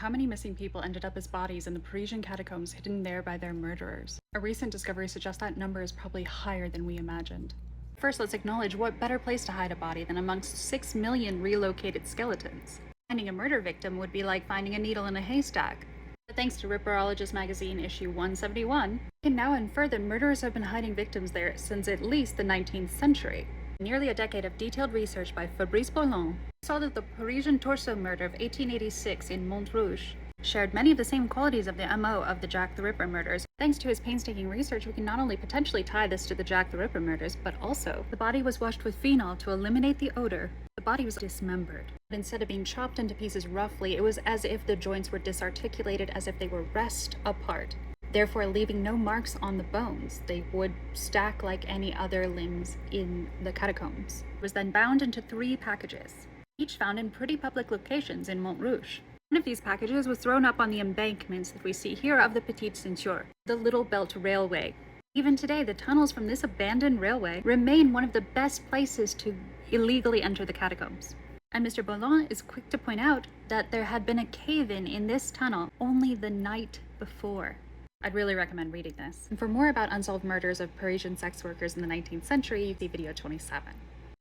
how many missing people ended up as bodies in the Parisian catacombs hidden there by their murderers. A recent discovery suggests that number is probably higher than we imagined. First, let's acknowledge what better place to hide a body than amongst 6 million relocated skeletons. Finding a murder victim would be like finding a needle in a haystack. But thanks to Ripperologist magazine issue 171, we can now infer that murderers have been hiding victims there since at least the 19th century. Nearly a decade of detailed research by Fabrice Bourlon saw that the Parisian torso murder of 1886 in Montrouge shared many of the same qualities of the MO of the Jack the Ripper murders. Thanks to his painstaking research, we can not only potentially tie this to the Jack the Ripper murders, but also the body was washed with phenol to eliminate the odor. The body was dismembered. But instead of being chopped into pieces roughly, it was as if the joints were disarticulated, as if they were rest apart, therefore leaving no marks on the bones. They would stack like any other limbs in the catacombs. It was then bound into 3 packages, each found in pretty public locations in Montrouge. One of these packages was thrown up on the embankments that we see here of the Petite Ceinture, the Little Belt Railway. Even today, the tunnels from this abandoned railway remain one of the best places to illegally enter the catacombs. And Mr. Bourlon is quick to point out that there had been a cave-in in this tunnel only the night before. I'd really recommend reading this. And for more about unsolved murders of Parisian sex workers in the 19th century, you see video 27.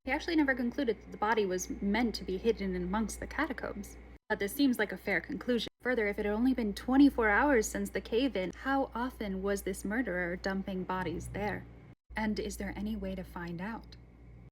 He actually never concluded that the body was meant to be hidden in amongst the catacombs. But this seems like a fair conclusion. Further, if it had only been 24 hours since the cave-in, how often was this murderer dumping bodies there? And is there any way to find out?